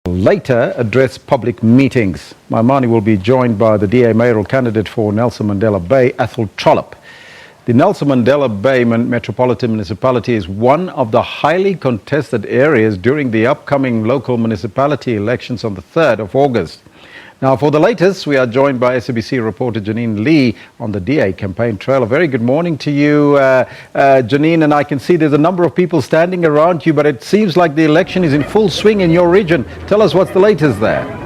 later address public meetings. Maimane will be joined by the DA Mayoral Candidate for Nelson Mandela Bay, Athol Trollip. The Nelson Mandela Bay Metropolitan Municipality is one of the highly contested areas during the upcoming local municipality elections on the 3rd of August. Now, for the latest, we are joined by SABC reporter Janine Lee on the DA campaign trail. A very good morning to you, Janine, and I can see there's a number of people standing around you, but it seems like the election is in full swing in your region. Tell us what's the latest there.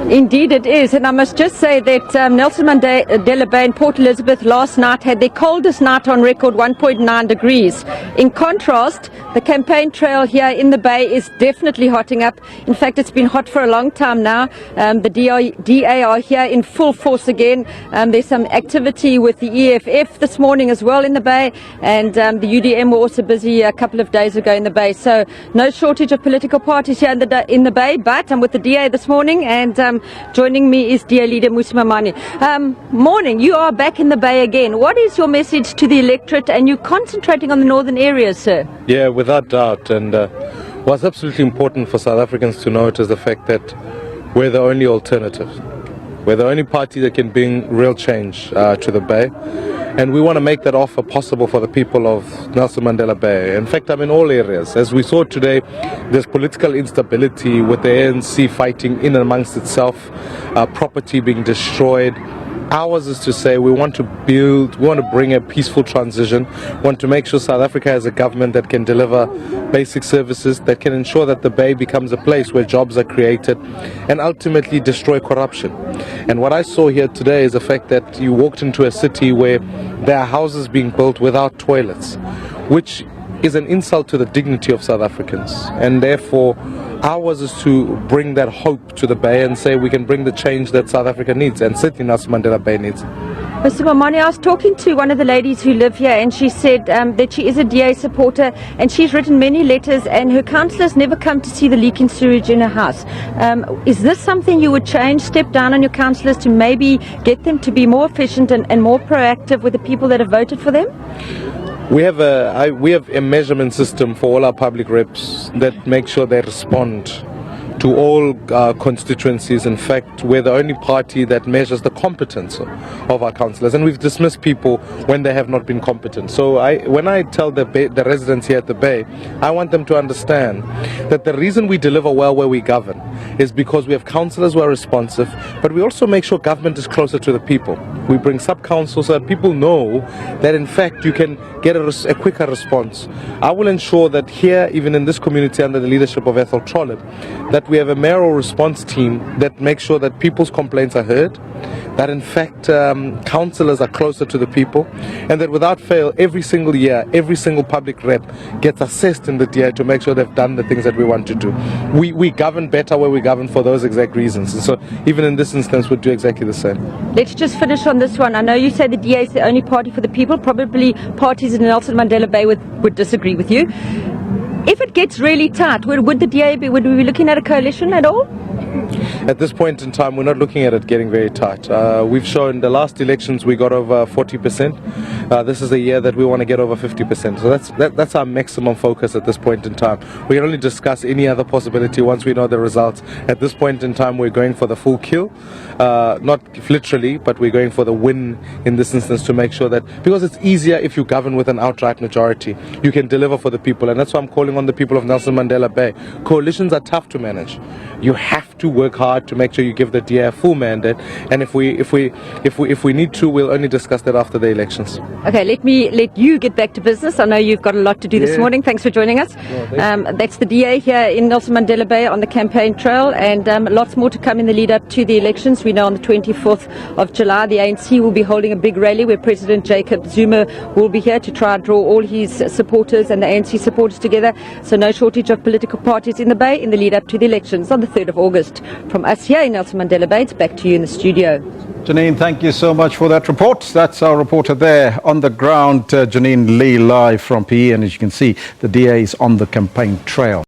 Indeed it is, and I must just say that Nelson Mandela Bay and Port Elizabeth last night had their coldest night on record, 1.9 degrees. In contrast, the campaign trail here in the Bay is definitely hotting up. In fact, it's been hot for a long time now. The DA are here in full force again. There's some activity with the EFF this morning as well in the Bay, and the UDM were also busy a couple of days ago in the Bay. So no shortage of political parties here in the Bay, but I'm with the DA this morning, and joining me is DA leader Mmusi Maimane. Morning, you are back in the Bay again. What is your message to the electorate, and you're concentrating on the northern areas, sir? Yeah, without doubt, and what's absolutely important for South Africans to note is the fact that we're the only alternative. We're the only party that can bring real change to the Bay, and we want to make that offer possible for the people of Nelson Mandela Bay. In fact, I'm in all areas. As we saw today, there's political instability with the ANC fighting in and amongst itself, property being destroyed. Ours is to say we want to bring a peaceful transition, want to make sure South Africa has a government that can deliver basic services, that can ensure that the Bay becomes a place where jobs are created and ultimately destroy corruption. And what I saw here today is the fact that you walked into a city where there are houses being built without toilets, which is an insult to the dignity of South Africans. And therefore, ours is to bring that hope to the Bay and say we can bring the change that South Africa needs, and certainly Nelson Mandela Bay needs. Mr. Maimane, I was talking to one of the ladies who live here, and she said that she is a DA supporter, and she's written many letters, and her councillors never come to see the leaking sewage in her house. Is this something you would change, step down on your councillors to maybe get them to be more efficient and more proactive with the people that have voted for them? We have a measurement system for all our public reps that make sure they respond to all constituencies. In fact, we're the only party that measures the competence of our councillors, and we've dismissed people when they have not been competent. So when I tell the residents here at the Bay, I want them to understand that the reason we deliver well where we govern is because we have councillors who are responsive, but we also make sure government is closer to the people. We bring sub-councils so that people know that in fact you can get a quicker response. I will ensure that here, even in this community under the leadership of Athol Trollip, that we have a mayoral response team that makes sure that people's complaints are heard, that in fact councillors are closer to the people, and that without fail, every single year, every single public rep gets assessed in the DA to make sure they've done the things that we want to do. We govern better where we govern for those exact reasons, and so even in this instance we'll do exactly the same. Let's just finish on this one. I know you say the DA is the only party for the people. Probably parties in Nelson Mandela Bay would disagree with you. If it gets really tight, would we be looking at a coalition at all? At this point in time, we're not looking at it getting very tight. We've shown the last elections we got over 40%. This is a year that we want to get over 50%. So that's our maximum focus at this point in time. We can only discuss any other possibility once we know the results. At this point in time, we're going for the full kill. Not literally, but we're going for the win in this instance to make sure that, because it's easier if you govern with an outright majority, you can deliver for the people. And that's why I'm calling on the people of Nelson Mandela Bay. Coalitions are tough to manage. You have to work hard to make sure you give the DA a full mandate, and if we need to, we'll only discuss that after the elections. Okay, let you get back to business. I know you've got a lot to do this morning. Thanks for joining us. That's the DA here in Nelson Mandela Bay on the campaign trail, and lots more to come in the lead up to the elections. We know on the 24th of July the ANC will be holding a big rally where President Jacob Zuma will be here to try and draw all his supporters and the ANC supporters together. So no shortage of political parties in the Bay in the lead up to the elections on the 3rd of August. From us here in Nelson Mandela Bay, it's back to you in the studio. Janine, thank you so much for that report. That's our reporter there on the ground, Janine Lee, live from PE. And as you can see, the DA is on the campaign trail.